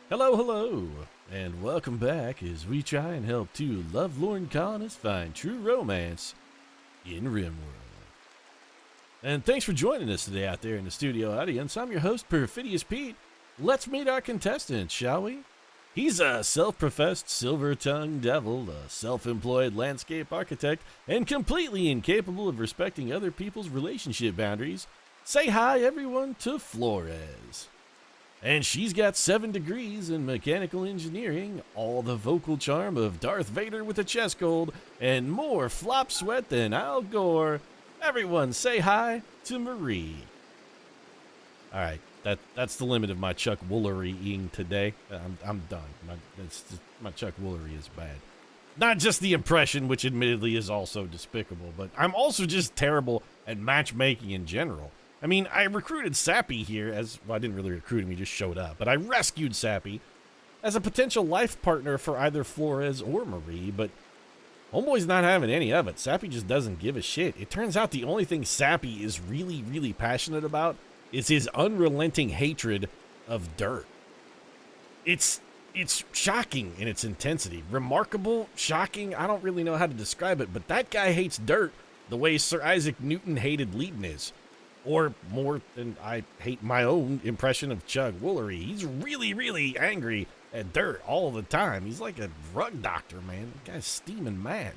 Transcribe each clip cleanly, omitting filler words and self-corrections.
Hello, hello, and welcome back as we try and help two lovelorn colonists find true romance in Rimworld. And thanks for joining us today out there in the studio audience. I'm your host, Perfidious Pete. Let's meet our contestant, shall we? He's a self-professed silver-tongued devil, a self-employed landscape architect, and completely incapable of respecting other people's relationship boundaries. Say hi, everyone, to Flores. And she's got 7 degrees in mechanical engineering, all the vocal charm of Darth Vader with a chest cold, and more flop sweat than Al Gore. Everyone say hi to Marie. Alright, that's the limit of my Chuck Woolery-ing today. I'm done. My Chuck Woolery is bad. Not just the impression, which admittedly is also despicable, but I'm also just terrible at matchmaking in general. I mean, I recruited Sappy here as, well, I didn't really recruit him, he just showed up, but I rescued Sappy as a potential life partner for either Flores or Marie, but Homeboy's not having any of it. Sappy just doesn't give a shit. It turns out the only thing Sappy is really passionate about is his unrelenting hatred of dirt. It's shocking in its intensity. Remarkable, shocking, I don't really know how to describe it, but that guy hates dirt the way Sir Isaac Newton hated Leibniz. Or more than I hate my own impression of Chuck Woolery. He's really angry at dirt all the time. He's like a drug doctor, man. The guy's steaming mad.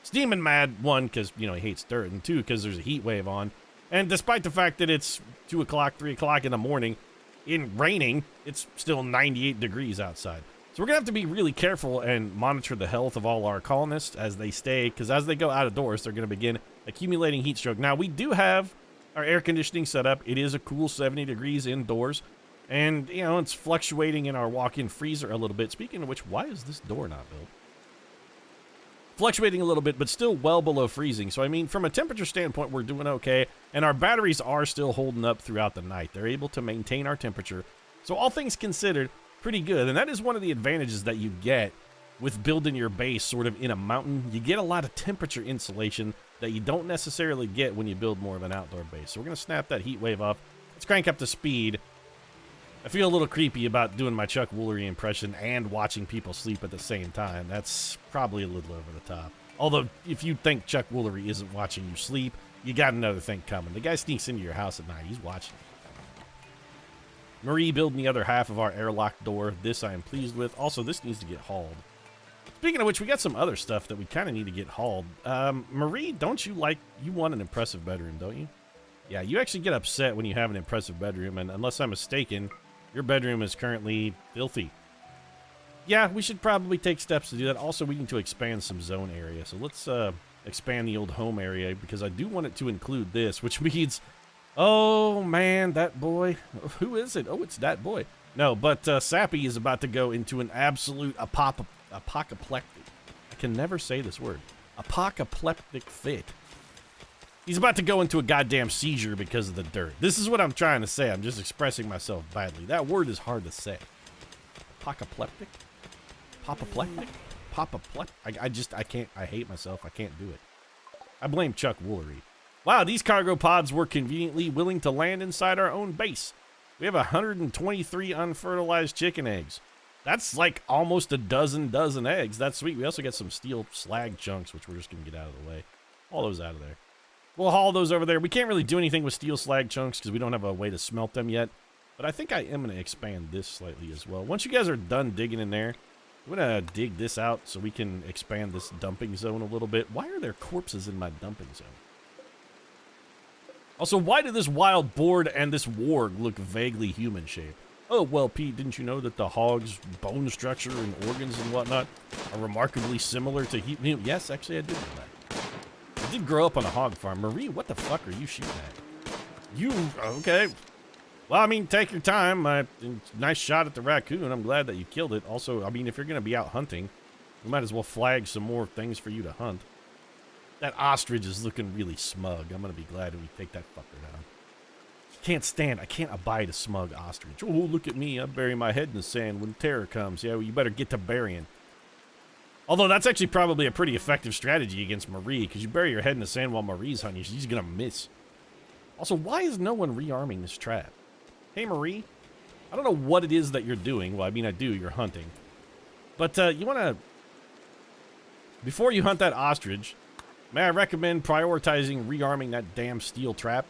Steaming mad, one, because, he hates dirt, and two, because there's a heat wave on. And despite the fact that it's 2 o'clock, 3 o'clock in the morning, in raining, it's still 98 degrees outside. So we're going to have to be really careful and monitor the health of all our colonists as they stay, because as they go out of doors, they're going to begin accumulating heat stroke. Now, we do have our air conditioning setup. It is a cool 70 degrees indoors, and it's fluctuating in our walk-in freezer a little bit. Speaking of which, why is this door not built? Fluctuating a little bit, but still well below freezing. So I mean, from a temperature standpoint, we're doing okay, and our batteries are still holding up throughout the night. They're able to maintain our temperature, so all things considered, pretty good. And that is one of the advantages that you get with building your base sort of in a mountain. You get a lot of temperature insulation that you don't necessarily get when you build more of an outdoor base. So we're going to snap that heat wave off. Let's crank up the speed. I feel a little creepy about doing my Chuck Woolery impression and watching people sleep at the same time. That's probably a little over the top. Although, if you think Chuck Woolery isn't watching you sleep, you got another thing coming. The guy sneaks into your house at night. He's watching you. Marie building the other half of our airlock door. This I am pleased with. Also, this needs to get hauled. Speaking of which, we got some other stuff that we kind of need to get hauled. Marie, don't you want an impressive bedroom, don't you? Yeah, you actually get upset when you have an impressive bedroom, and unless I'm mistaken, your bedroom is currently filthy. Yeah, we should probably take steps to do that. Also, we need to expand some zone area, so let's expand the old home area, because I do want it to include this, which means, oh man, that boy. Who is it? Oh, it's that boy. No, but Sappy is about to go into an absolute apocaplectic. I can never say this word. Apocaplectic fit. He's about to go into a goddamn seizure because of the dirt. This is what I'm trying to say. I'm just expressing myself badly. That word is hard to say. Apocaplectic? Popaplectic? Popaplectic? I can't. I hate myself. I can't do it. I blame Chuck Woolery. Wow, these cargo pods were conveniently willing to land inside our own base. We have 123 unfertilized chicken eggs. That's like almost a dozen eggs. That's sweet. We also got some steel slag chunks, which we're just going to get out of the way. Haul those out of there. We'll haul those over there. We can't really do anything with steel slag chunks because we don't have a way to smelt them yet. But I think I am going to expand this slightly as well. Once you guys are done digging in there, I'm going to dig this out so we can expand this dumping zone a little bit. Why are there corpses in my dumping zone? Also, why did this wild boar and this warg look vaguely human-shaped? Oh, well, Pete, didn't you know that the hog's bone structure and organs and whatnot are remarkably similar to human? Yes, actually, I did know that. I did grow up on a hog farm. Marie, what the fuck are you shooting at? You, okay. Well, I mean, take your time. Nice shot at the raccoon. I'm glad that you killed it. Also, I mean, if you're going to be out hunting, we might as well flag some more things for you to hunt. That ostrich is looking really smug. I'm going to be glad if we take that fucker down. I can't abide a smug ostrich. Oh, look at me. I bury my head in the sand when terror comes. Yeah, well, you better get to burying. Although that's actually probably a pretty effective strategy against Marie, because you bury your head in the sand while Marie's hunting, she's going to miss. Also, why is no one rearming this trap? Hey, Marie. I don't know what it is that you're doing. Well, I mean, I do. You're hunting. But you want to... Before you hunt that ostrich, may I recommend prioritizing rearming that damn steel trap?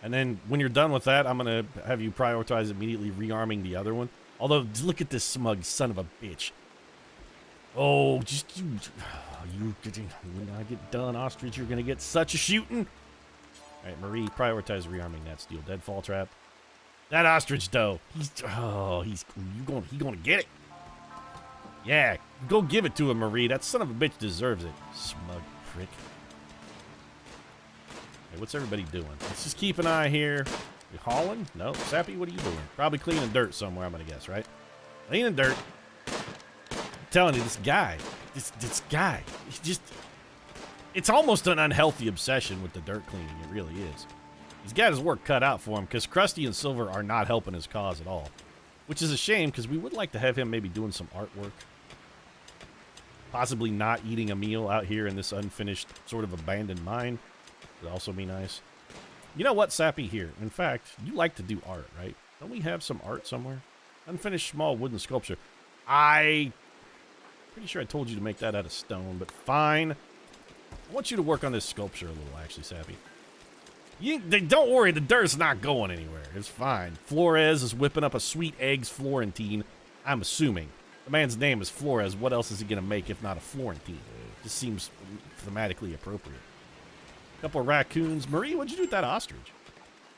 And then when you're done with that, I'm going to have you prioritize immediately rearming the other one. Although, look at this smug son of a bitch. Oh, just you when I get done, ostrich, you're going to get such a shooting. All right, Marie, prioritize rearming that steel deadfall trap. That ostrich, though, he's going to get it. Yeah, go give it to him, Marie. That son of a bitch deserves it. Smug prick. Hey, what's everybody doing? Let's just keep an eye here. You hauling? No. Sappy, what are you doing? Probably cleaning dirt somewhere, I'm going to guess, right? Cleaning dirt. I'm telling you, this guy, he's just... It's almost an unhealthy obsession with the dirt cleaning. It really is. He's got his work cut out for him because Crusty and Silver are not helping his cause at all. Which is a shame because we would like to have him maybe doing some artwork. Possibly not eating a meal out here in this unfinished sort of abandoned mine. Would also be nice. You know what, Sappy? Here. In fact, you like to do art, right? Don't we have some art somewhere? Unfinished small wooden sculpture. Pretty sure I told you to make that out of stone, but fine. I want you to work on this sculpture a little, actually, Sappy. Don't worry, the dirt's not going anywhere. It's fine. Flores is whipping up a sweet eggs Florentine. I'm assuming. The man's name is Flores. What else is he going to make if not a Florentine? Just seems thematically appropriate. Couple of raccoons. Marie, what'd you do with that ostrich?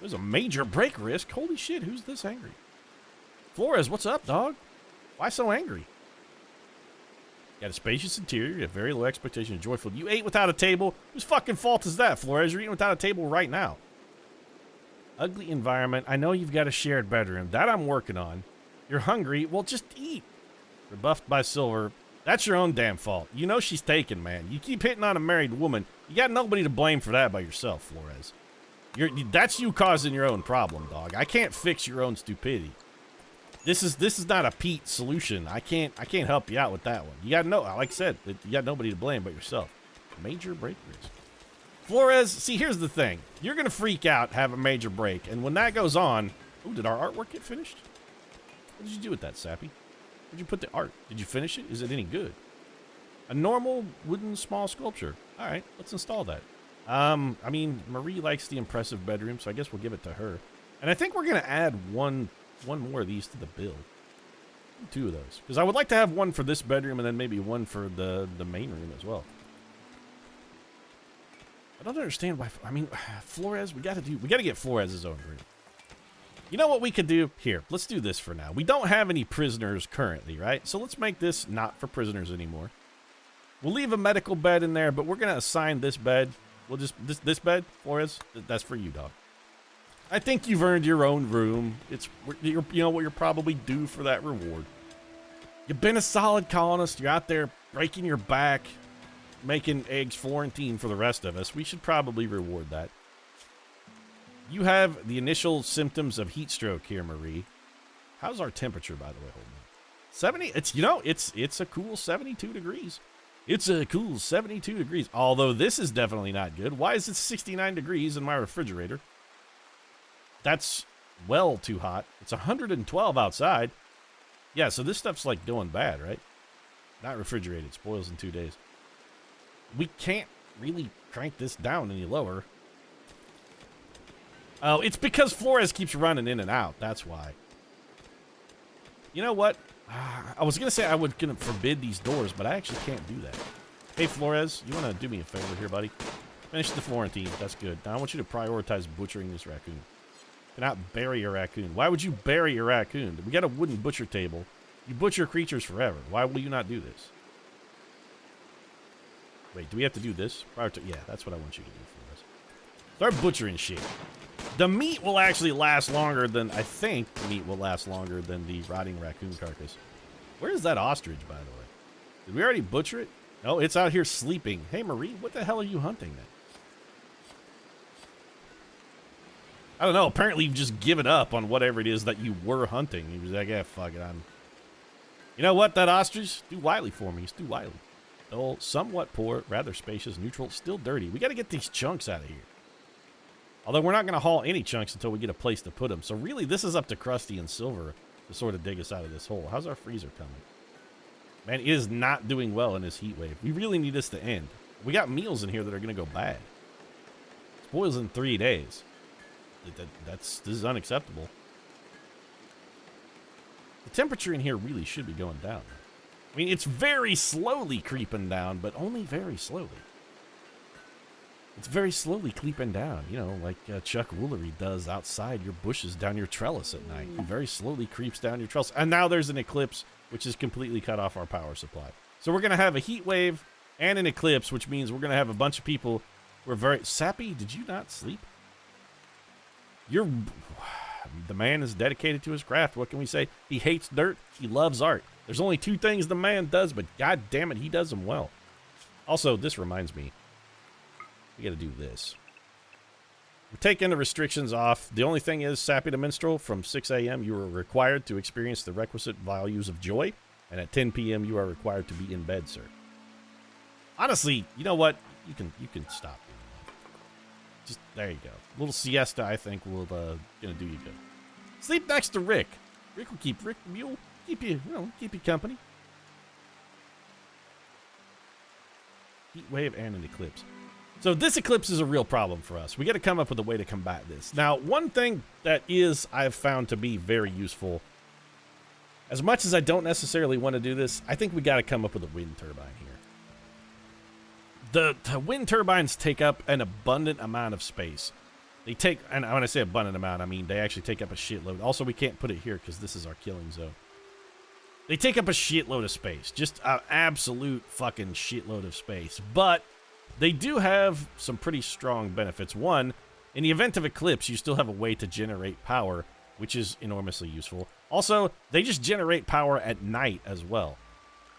There's a major break risk. Holy shit, who's this angry? Flores, what's up, dog? Why so angry? Got a spacious interior, you have very low expectation of joyful. You ate without a table? Whose fucking fault is that, Flores? You're eating without a table right now. Ugly environment. I know you've got a shared bedroom. That I'm working on. You're hungry? Well, just eat. Rebuffed by Silver. That's your own damn fault. You know she's taken, man. You keep hitting on a married woman. You got nobody to blame for that but yourself, Flores. That's you causing your own problem, dog. I can't fix your own stupidity. This is not a Pete solution. I can't help you out with that one. You got like I said, you got nobody to blame but yourself. Major break risk. Flores, see, here's the thing. You're gonna freak out, have a major break, and when that goes on, oh, did our artwork get finished? What did you do with that, Sappy? Where'd you put the art? Did you finish it? Is it any good? A normal wooden small sculpture. All right, let's install that. I mean, Marie likes the impressive bedroom, so I guess we'll give it to her. And I think we're gonna add one more of these to the build. 2 of those, because I would like to have one for this bedroom and then maybe one for the main room as well. I don't understand why. I mean, Flores, we gotta get Flores his own room. You know what we could do? Here, let's do this for now. We don't have any prisoners currently, right? So let's make this not for prisoners anymore. We'll leave a medical bed in there, but we're gonna assign this bed. We'll just this bed, Flores. That's for you, dog. I think you've earned your own room. You know what, you're probably due for that reward. You've been a solid colonist. You're out there breaking your back, making eggs Florentine for the rest of us. We should probably reward that. You have the initial symptoms of heat stroke here, Marie. How's our temperature, by the way? Hold on. 70. It's a cool 72 degrees. It's a cool 72 degrees. Although this is definitely not good. Why is it 69 degrees in my refrigerator? That's well too hot. It's 112 outside. Yeah, so this stuff's like doing bad, right? Not refrigerated. Spoils in 2 days. We can't really crank this down any lower. Oh, it's because Flores keeps running in and out. That's why. You know what? I was going to say I was going to forbid these doors, but I actually can't do that. Hey, Flores, you want to do me a favor here, buddy? Finish the Florentine. That's good. Now I want you to prioritize butchering this raccoon. Cannot bury a raccoon. Why would you bury your raccoon? We got a wooden butcher table. You butcher creatures forever. Why will you not do this? Wait, do we have to do this? Yeah, that's what I want you to do for us. Start butchering shit. The meat will actually last longer than, I think the meat will last longer than the rotting raccoon carcass. Where is that ostrich, by the way? Did we already butcher it? No, it's out here sleeping. Hey, Marie, what the hell are you hunting then? I don't know. Apparently you've just given up on whatever it is that you were hunting. He was like, yeah, fuck it. You know what? That ostrich? Too wily for me. It's too wily. Dull, somewhat poor, rather spacious, neutral, still dirty. We got to get these chunks out of here. Although we're not going to haul any chunks until we get a place to put them. So really, this is up to Crusty and Silver to sort of dig us out of this hole. How's our freezer coming? Man, it is not doing well in this heat wave. We really need this to end. We got meals in here that are going to go bad. Spoils in 3 days. This is unacceptable. The temperature in here really should be going down. I mean, it's very slowly creeping down, but only very slowly. It's very slowly creeping down, you know, like Chuck Woolery does outside your bushes down your trellis at night. He very slowly creeps down your trellis. And now there's an eclipse, which has completely cut off our power supply. So we're going to have a heat wave and an eclipse, which means we're going to have a bunch of people who are very... Sappy, did you not sleep? The man is dedicated to his craft. What can we say? He hates dirt. He loves art. There's only 2 things the man does, but god damn it, he does them well. Also, this reminds me. We got to do this. We're taking the restrictions off. The only thing is, Sappy the Minstrel, from 6 a.m. you are required to experience the requisite values of joy, and at 10 p.m. you are required to be in bed, sir. Honestly, you know what? You can stop doing that. Just there you go. A little siesta, I think, will gonna do you good. Sleep next to Rick. Rick will keep Rick the mule. Keep you company. Heat wave and an eclipse. So this eclipse is a real problem for us. We got to come up with a way to combat this. Now, one thing that I've found to be very useful, as much as I don't necessarily want to do this, I think we got to come up with a wind turbine here. The wind turbines take up an abundant amount of space. They take, and when I say abundant amount, I mean they actually take up a shitload. Also, we can't put it here because this is our killing zone. They take up a shitload of space. Just an absolute fucking shitload of space. But they do have some pretty strong benefits. One, in the event of eclipse, you still have a way to generate power, which is enormously useful. Also, they just generate power at night as well.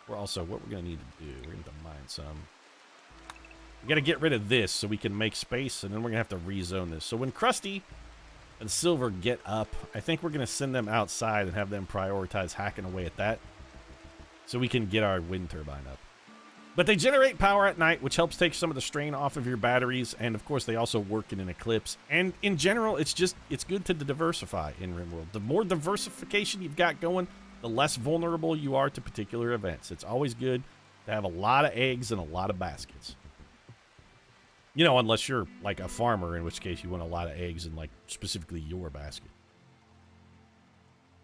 What we're going to need to do, we're going to mine some. We got to get rid of this so we can make space, and then we're going to have to rezone this. So when Crusty and Silver get up, I think we're going to send them outside and have them prioritize hacking away at that so we can get our wind turbine up. But they generate power at night, which helps take some of the strain off of your batteries, and of course they also work in an eclipse. And in general, it's good to diversify in Rimworld. The more diversification you've got going, the less vulnerable you are to particular events. It's always good to have a lot of eggs in a lot of baskets. You know, unless you're like a farmer, in which case you want a lot of eggs in like specifically your basket.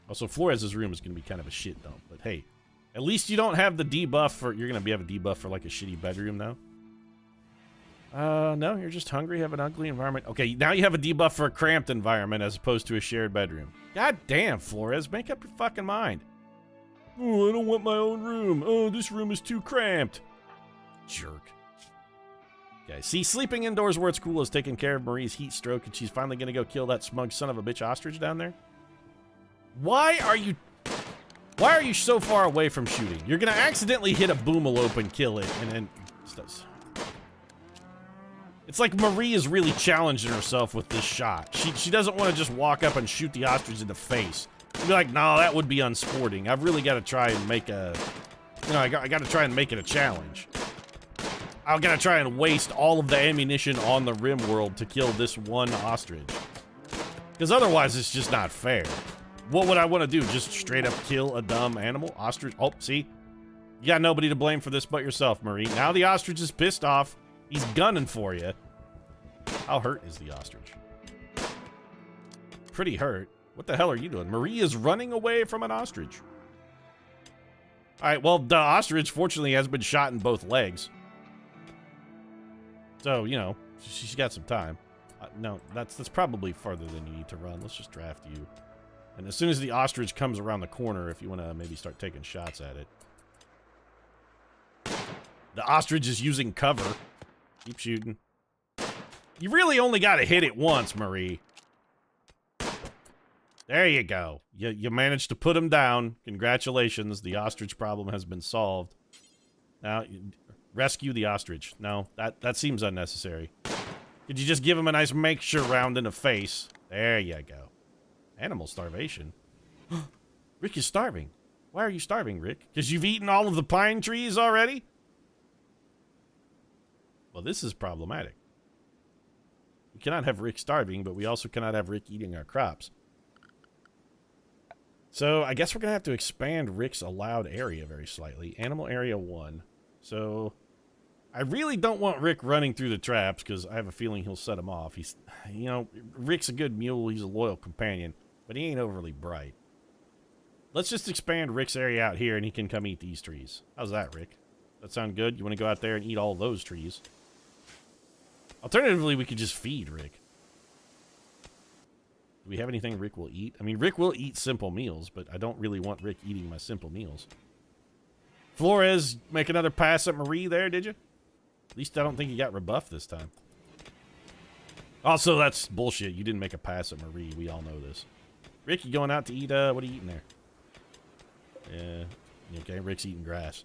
Also, Flores' room is going to be kind of a shit dump, but hey. At least you don't have the debuff for... You're going to have a debuff for, like, a shitty bedroom now? No, you're just hungry, have an ugly environment. Okay, now you have a debuff for a cramped environment as opposed to a shared bedroom. God damn, Flores, make up your fucking mind. Oh, I don't want my own room. Oh, this room is too cramped. Jerk. Okay, see, sleeping indoors where it's cool is taking care of Marie's heat stroke, and she's finally going to go kill that smug son of a bitch ostrich down there? Why are you so far away from shooting? You're going to accidentally hit a boomalope and kill it, and then... It's like Marie is really challenging herself with this shot. She doesn't want to just walk up and shoot the ostrich in the face. She'd be like, no, that would be unsporting. I've really got to try and make a... You know, I got to try and make it a challenge. I've got to try and waste all of the ammunition on the Rimworld to kill this one ostrich. Because otherwise, it's just not fair. What would I want to do? Just straight up kill a dumb animal? Ostrich? Oh, see? You got nobody to blame for this but yourself, Marie. Now the ostrich is pissed off. He's gunning for you. How hurt is the ostrich? Pretty hurt. What the hell are you doing? Marie is running away from an ostrich. Alright, well, the ostrich, fortunately, has been shot in both legs. So, you know, she's got some time. No, that's probably farther than you need to run. Let's just draft you. And as soon as the ostrich comes around the corner, if you want to maybe start taking shots at it. The ostrich is using cover. Keep shooting. You really only got to hit it once, Marie. There you go. You managed to put him down. Congratulations. The ostrich problem has been solved. Now, rescue the ostrich. No, that seems unnecessary. Could you just give him a nice make-sure round in the face? There you go. Animal starvation. Rick is starving. Why are you starving, Rick? Because you've eaten all of the pine trees already? Well, this is problematic. cannot have Rick starving, but we also cannot have Rick eating our crops. So I guess we're going to have to expand Rick's allowed area very slightly. Animal area 1. So I really don't want Rick running through the traps because I have a feeling he'll set them off. He's, you know, Rick's a good mule. He's a loyal companion, but he ain't overly bright. Let's just expand Rick's area out here and he can come eat these trees. How's that, Rick? That sound good? You want to go out there and eat all those trees? Alternatively, we could just feed Rick. Do we have anything Rick will eat? I mean, Rick will eat simple meals, but I don't really want Rick eating my simple meals. Flores, make another pass at Marie there, did you? At least I don't think he got rebuffed this time. Also, that's bullshit. You didn't make a pass at Marie. We all know this. Rick, you going out to eat, what are you eating there? Yeah, okay, Rick's eating grass.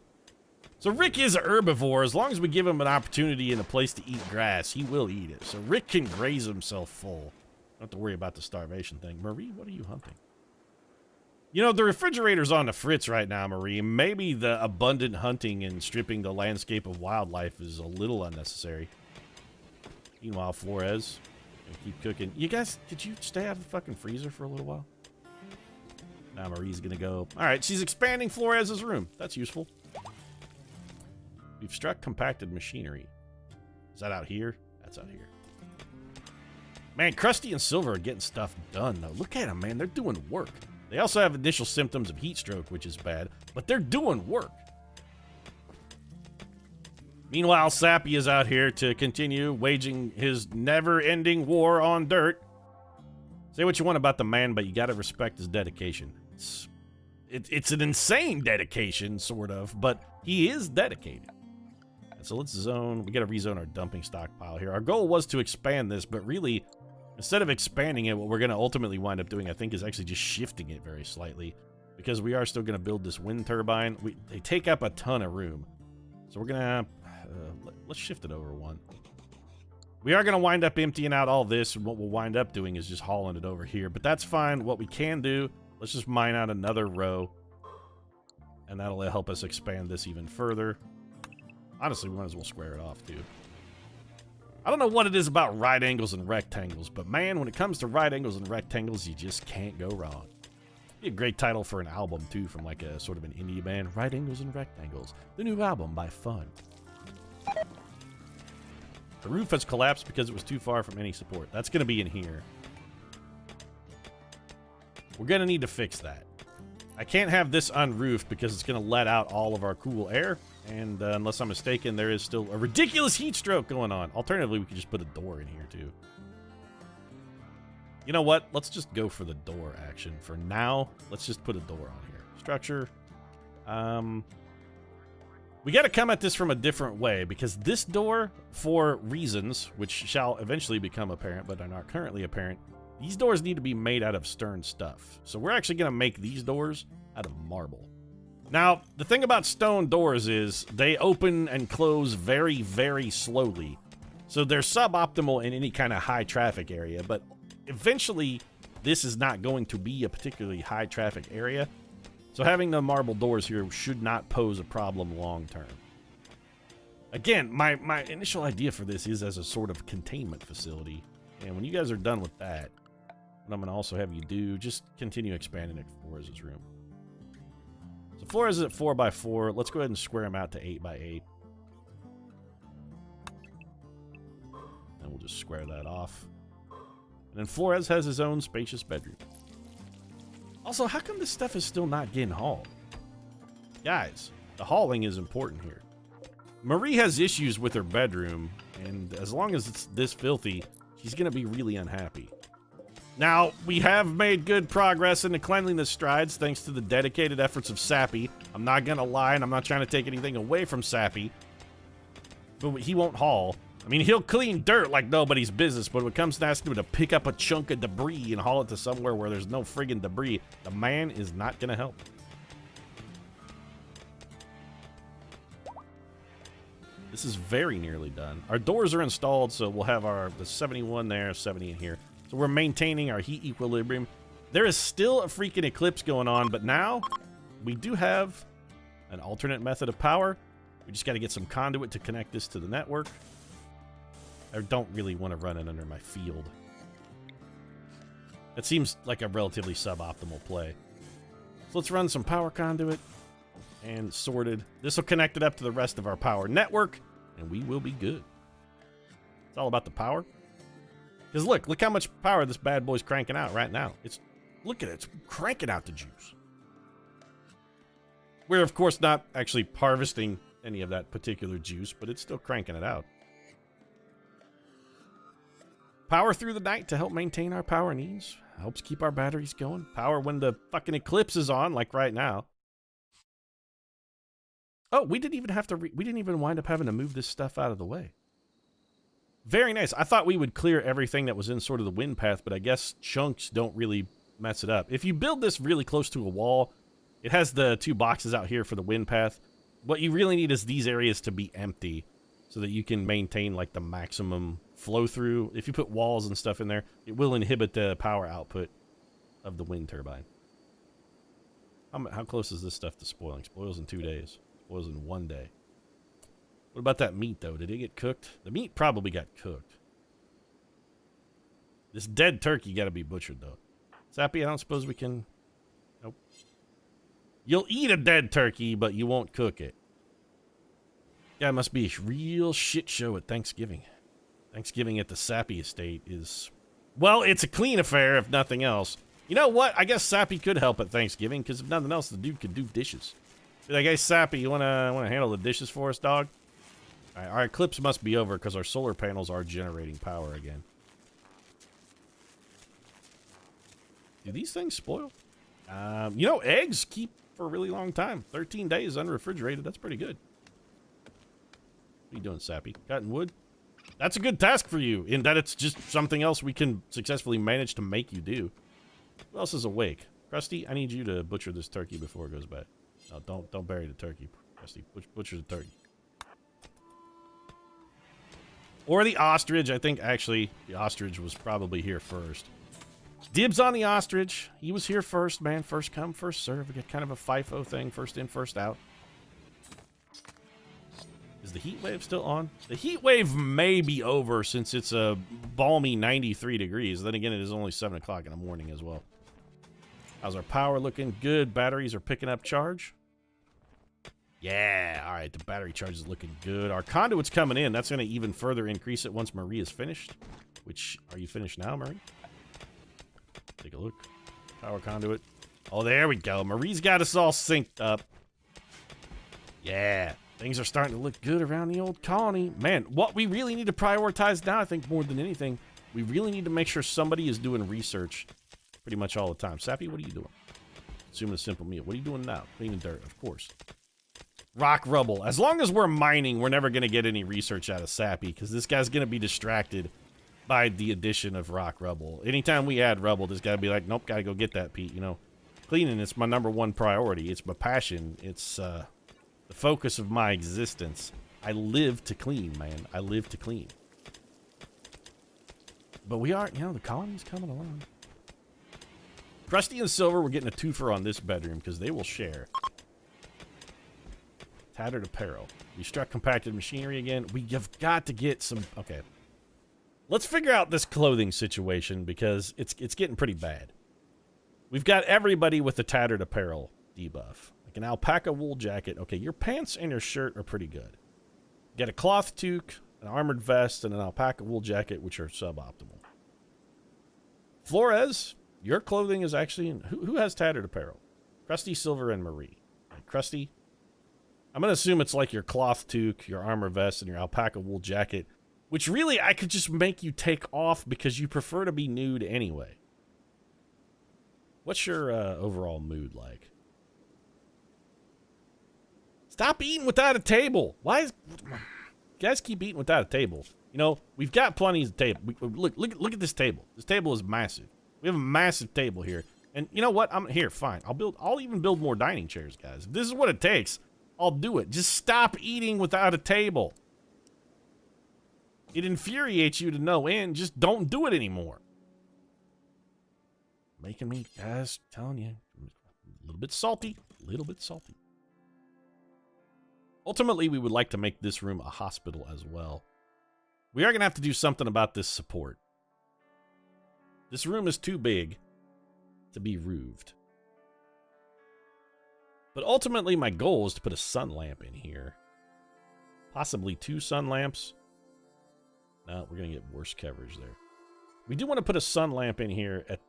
So Rick is a herbivore. As long as we give him an opportunity and a place to eat grass, he will eat it. So Rick can graze himself full. Don't have to worry about the starvation thing. Marie, what are you hunting? You know, the refrigerator's on the fritz right now, Marie. Maybe the abundant hunting and stripping the landscape of wildlife is a little unnecessary. Meanwhile, Flores, gonna keep cooking. You guys, did you stay out of the fucking freezer for a little while? Now Marie's gonna go. All right, she's expanding Flores' room. That's useful. We've struck compacted machinery. Is that out here? That's out here. Man, Crusty and Silver are getting stuff done, though. Look at them, man. They're doing work. They also have initial symptoms of heat stroke, which is bad, but they're doing work. Meanwhile, Sappy is out here to continue waging his never-ending war on dirt. Say what you want about the man, but you gotta respect his dedication. It's an insane dedication, sort of, but he is dedicated. So let's zone. We got to rezone our dumping stockpile here. Our goal was to expand this, but really, instead of expanding it, what we're going to ultimately wind up doing, I think, is actually just shifting it very slightly, because we are still going to build this wind turbine. They take up a ton of room, so we're going to let's shift it over one. We are going to wind up emptying out all this, and what we'll wind up doing is just hauling it over here, but that's fine. What we can do, let's just mine out another row, and that'll help us expand this even further. Honestly, we might as well square it off, too. I don't know what it is about right angles and rectangles, but man, when it comes to right angles and rectangles, you just can't go wrong. Be a great title for an album, too, from like a sort of an indie band. Right Angles and Rectangles, the new album by Fun. The roof has collapsed because it was too far from any support. That's going to be in here. We're going to need to fix that. I can't have this unroofed because it's going to let out all of our cool air. And unless I'm mistaken, there is still a ridiculous heat stroke going on. Alternatively, we could just put a door in here, too. You know what? Let's just go for the door action. For now, let's just put a door on here. Structure. We got to come at this from a different way, because this door, for reasons which shall eventually become apparent, but are not currently apparent, these doors need to be made out of stone stuff. So we're actually going to make these doors out of marble. Now, the thing about stone doors is they open and close very, very slowly. So they're suboptimal in any kind of high traffic area, but eventually this is not going to be a particularly high traffic area. So having the marble doors here should not pose a problem long term. Again, my initial idea for this is as a sort of containment facility. And when you guys are done with that, what I'm going to also have you do, just continue expanding it for Flores' room. So Flores is at 4x4. Let's go ahead and square him out to 8x8. And we'll just square that off. And then Flores has his own spacious bedroom. Also, how come this stuff is still not getting hauled? Guys, the hauling is important here. Marie has issues with her bedroom, and as long as it's this filthy, she's going to be really unhappy. Now, we have made good progress in the cleanliness strides thanks to the dedicated efforts of Sappy. I'm not going to lie, and I'm not trying to take anything away from Sappy. But he won't haul. I mean, he'll clean dirt like nobody's business, but when it comes to asking him to pick up a chunk of debris and haul it to somewhere where there's no friggin' debris, the man is not going to help. This is very nearly done. Our doors are installed, so we'll have the 71 there, 70 in here. So we're maintaining our heat equilibrium. There is still a freaking eclipse going on, but now we do have an alternate method of power. We just got to get some conduit to connect this to the network. I don't really want to run it under my field. It seems like a relatively suboptimal play. So let's run some power conduit and sorted. This will connect it up to the rest of our power network, and we will be good. It's all about the power. Because look how much power this bad boy's cranking out right now. Look at it, it's cranking out the juice. We're, of course, not actually harvesting any of that particular juice, but it's still cranking it out. Power through the night to help maintain our power needs. Helps keep our batteries going. Power when the fucking eclipse is on, like right now. Oh, we didn't even wind up having to move this stuff out of the way. Very nice. I thought we would clear everything that was in sort of the wind path, but I guess chunks don't really mess it up. If you build this really close to a wall, it has the 2 boxes out here for the wind path. What you really need is these areas to be empty so that you can maintain like the maximum flow through. If you put walls and stuff in there, it will inhibit the power output of the wind turbine. How close is this stuff to spoiling? Spoils in 2 days. Spoils in 1 day. What about that meat, though? Did it get cooked? The meat probably got cooked. This dead turkey got to be butchered, though. Sappy, I don't suppose we can... Nope. You'll eat a dead turkey, but you won't cook it. Yeah, it must be a real shit show at Thanksgiving. Thanksgiving at the Sappy estate is... Well, it's a clean affair, if nothing else. You know what? I guess Sappy could help at Thanksgiving, because if nothing else, the dude could do dishes. Be like, hey, Sappy, you wanna handle the dishes for us, dog? All right, our eclipse must be over, because our solar panels are generating power again. Do these things spoil? You know, eggs keep for a really long time. 13 days unrefrigerated. That's pretty good. What are you doing, Sappy? Cutting wood? That's a good task for you, in that it's just something else we can successfully manage to make you do. Who else is awake? Crusty, I need you to butcher this turkey before it goes bad. No, don't bury the turkey, Crusty. Butcher the turkey. Or the ostrich. I think, actually, the ostrich was probably here first. Dibs on the ostrich. He was here first, man. First come, first serve. We got kind of a FIFO thing. First in, first out. Is the heat wave still on? The heat wave may be over since it's a balmy 93 degrees. Then again, it is only 7 o'clock in the morning as well. How's our power looking? Good. Batteries are picking up charge. Yeah. All right. The battery charge is looking good. Our conduit's coming in. That's going to even further increase it once Marie is finished. Which, are you finished now, Marie? Take a look. Power conduit. Oh, there we go. Marie's got us all synced up. Yeah. Things are starting to look good around the old colony. Man, what we really need to prioritize now, I think more than anything, we really need to make sure somebody is doing research pretty much all the time. Sappy, what are you doing? Consuming a simple meal. What are you doing now? Cleaning dirt, of course. Rock rubble. As long as we're mining, we're never going to get any research out of Sappy, because this guy's going to be distracted by the addition of rock rubble. Anytime we add rubble, this guy be like, nope, gotta go get that, Pete. You know, cleaning is my #1 priority. It's my passion. It's the focus of my existence. I live to clean, man. I live to clean. But we are, you know, the colony's coming along. Crusty and Silver, we're getting a twofer on this bedroom because they will share. Tattered apparel. We struck compacted machinery again. We have got to get some... Okay. Let's figure out this clothing situation because it's getting pretty bad. We've got everybody with the tattered apparel debuff. Like an alpaca wool jacket. Okay, your pants and your shirt are pretty good. You got a cloth toque, an armored vest, and an alpaca wool jacket, which are suboptimal. Flores, your clothing is actually... Who has tattered apparel? Crusty, Silver, and Marie. Right, Crusty, I'm going to assume it's like your cloth toque, your armor vest, and your alpaca wool jacket, which really I could just make you take off because you prefer to be nude anyway. What's your overall mood like? Stop eating without a table. Why is... You guys keep eating without a table. You know, we've got plenty of table. Look at this table. This table is massive. We have a massive table here. And you know what? I'm here, fine. I'll even build more dining chairs, guys. If this is what it takes, I'll do it. Just stop eating without a table. It infuriates you to no end. Just don't do it anymore. Making me, guys, telling you, a little bit salty. A little bit salty. Ultimately, we would like to make this room a hospital as well. we are going to have to do something about this support. This room is too big to be roofed. But ultimately, my goal is to put a sun lamp in here. Possibly 2 sun lamps. No, we're going to get worse coverage there. We do want to put a sun lamp in here at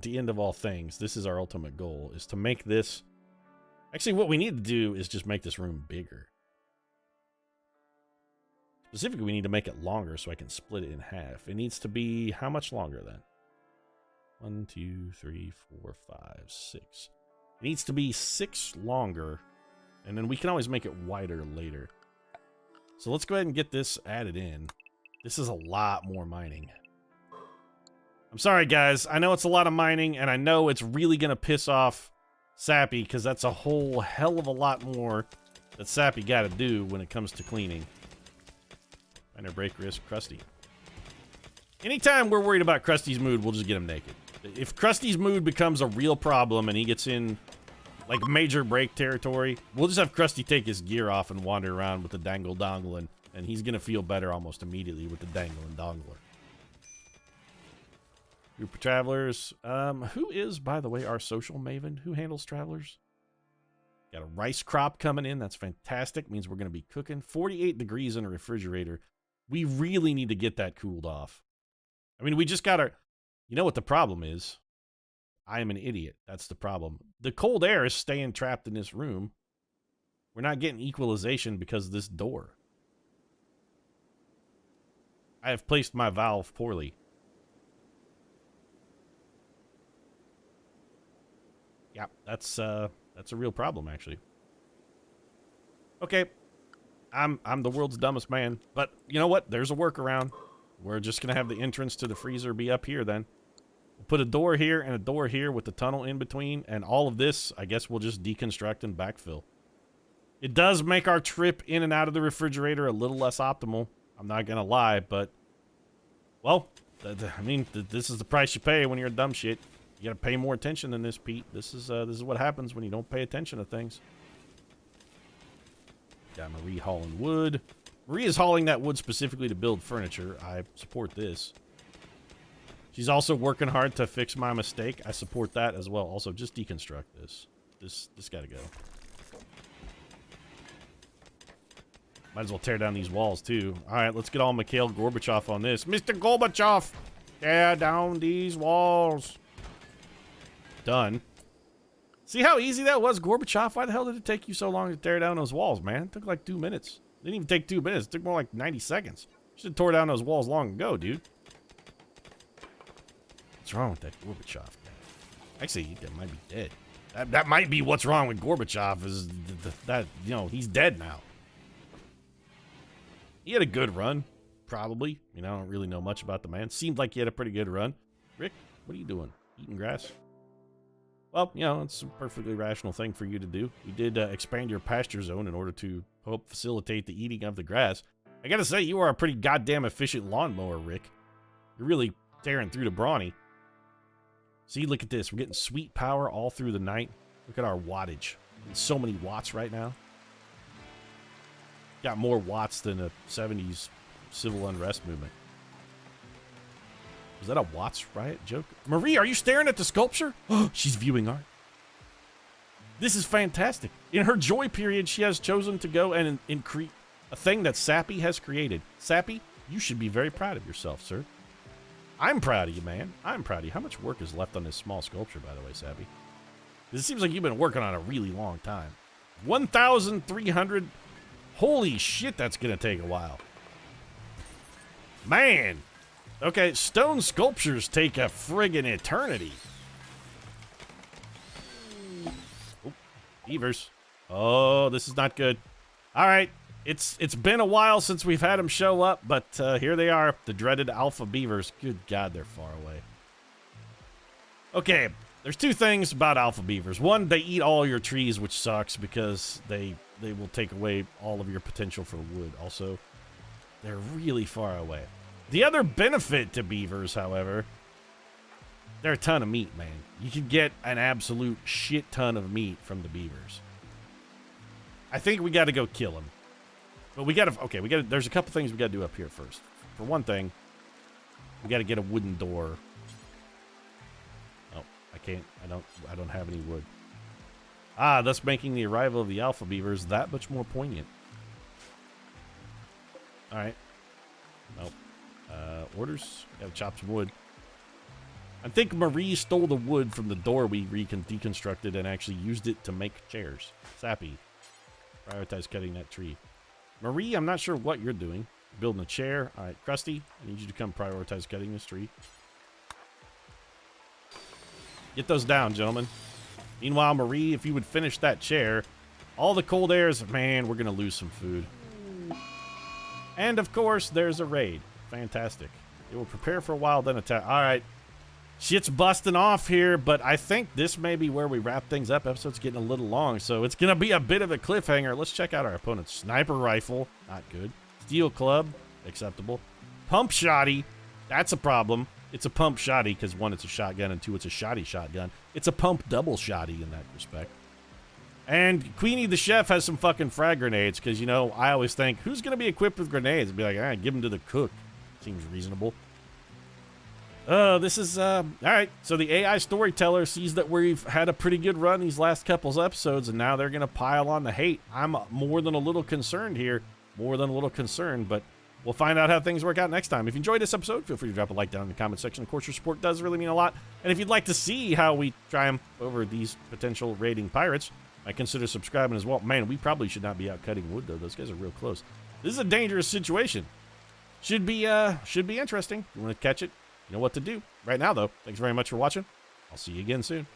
the end of all things. This is our ultimate goal, is to make this... Actually, what we need to do is just make this room bigger. Specifically, we need to make it longer so I can split it in half. It needs to be how much longer then? 1, 2, 3, 4, 5, 6. It needs to be 6 longer, and then we can always make it wider later. So let's go ahead and get this added in. This is a lot more mining. I'm sorry, guys. I know it's a lot of mining, and I know it's really going to piss off Sappy, because that's a whole hell of a lot more that Sappy got to do when it comes to cleaning. Minor break risk, Crusty. Anytime we're worried about Krusty's mood, we'll just get him naked. If Krusty's mood becomes a real problem and he gets in, like, major break territory, we'll just have Crusty take his gear off and wander around with the dangle-dongle, and he's going to feel better almost immediately with the dangle and dongler. Group of travelers. Who is, by the way, our social maven? Who handles travelers? Got a rice crop coming in. That's fantastic. Means we're going to be cooking. 48 degrees in a refrigerator. We really need to get that cooled off. I mean, we just got our... You know what the problem is? I am an idiot. That's the problem. The cold air is staying trapped in this room. We're not getting equalization because of this door. I have placed my valve poorly. Yeah, that's a real problem, actually. Okay, I'm the world's dumbest man, but you know what? There's a workaround. We're just gonna have the entrance to the freezer be up here then. We'll put a door here and a door here with the tunnel in between, and all of this, I guess we'll just deconstruct and backfill. It does make our trip in and out of the refrigerator a little less optimal. I'm not gonna lie, but well, I mean, this is the price you pay when you're a dumb shit. You gotta pay more attention than this, Pete. This is what happens when you don't pay attention to things. Got Marie hauling wood. Marie is hauling that wood specifically to build furniture. I support this. She's also working hard to fix my mistake. I support that as well. Also, just deconstruct this. This gotta go. Might as well tear down these walls, too. All right, let's get all Mikhail Gorbachev on this. Mr. Gorbachev, tear down these walls. Done. See how easy that was, Gorbachev? Why the hell did it take you so long to tear down those walls, man? It took like 2 minutes. It didn't even take 2 minutes. It took more like 90 seconds. You should have tore down those walls long ago, dude. What's wrong with that Gorbachev guy? Actually, that might be dead. That might be what's wrong with Gorbachev is that, you know, he's dead now. He had a good run, probably. I mean, I don't really know much about the man. Seemed like he had a pretty good run. Rick, what are you doing? Eating grass? Well, you know, it's a perfectly rational thing for you to do. You did expand your pasture zone in order to help facilitate the eating of the grass. I gotta say, you are a pretty goddamn efficient lawnmower, Rick. You're really tearing through the brawny. See, look at this. We're getting sweet power all through the night. Look at our wattage. It's so many watts right now. Got more watts than a 70s civil unrest movement. Was that a Watts riot joke? Marie, are you staring at the sculpture? Oh, she's viewing art. This is fantastic. In her joy period, she has chosen to go and create a thing that Sappy has created. Sappy, you should be very proud of yourself, sir. I'm proud of you, man. I'm proud of you. How much work is left on this small sculpture, by the way, Sappy? It seems like you've been working on a really long time. 1,300. Holy shit, that's going to take a while. Man. Okay, stone sculptures take a friggin' eternity. Oh, beavers. Oh, this is not good. All right, it's been a while since we've had them show up, but here they are, the dreaded alpha beavers. Good God, they're far away. Okay, there's 2 things about alpha beavers. One, they eat all your trees, which sucks because they will take away all of your potential for wood. Also, they're really far away. The other benefit to beavers, however, they're a ton of meat, man. You can get an absolute shit ton of meat from the beavers. I think we got to go kill them. But we got to, okay, there's a couple things we got to do up here first. for one thing, we got to get a wooden door. Oh, I can't. I don't have any wood. Ah, thus making the arrival of the alpha beavers that much more poignant. All right. Nope. Orders. Gotta chop some wood. I think Marie stole the wood from the door we deconstructed and actually used it to make chairs. Sappy. Prioritize cutting that tree. Marie, I'm not sure what you're doing. Building a chair. All right, Crusty, I need you to come prioritize cutting this tree. Get those down, gentlemen. Meanwhile, Marie, if you would finish that chair, all the cold airs, man, we're going to lose some food. And, of course, there's a raid. Fantastic. It will prepare for a while, then attack. All right. Shit's busting off here, but I think this may be where we wrap things up. Episode's getting a little long, so it's going to be a bit of a cliffhanger. Let's check out our opponent's sniper rifle. Not good. Steel club. Acceptable. Pump shotty. That's a problem. It's a pump shotty because, one, it's a shotgun, and two, it's a shotty shotgun. It's a pump double shotty in that respect. And Queenie the chef has some fucking frag grenades because, you know, I always think, who's going to be equipped with grenades? And be like, all right, give them to the cook. Seems reasonable. This is, all right. So the AI storyteller sees that we've had a pretty good run these last couple episodes, and now they're going to pile on the hate. I'm more than a little concerned here. More than a little concerned, but we'll find out how things work out next time. If you enjoyed this episode, feel free to drop a like down in the comment section. Of course, your support does really mean a lot. And if you'd like to see how we triumph over these potential raiding pirates, I consider subscribing as well. Man, we probably should not be out cutting wood, though. Those guys are real close. This is a dangerous situation. Should be interesting. You want to catch it? You know what to do. Right now, though, thanks very much for watching. I'll see you again soon.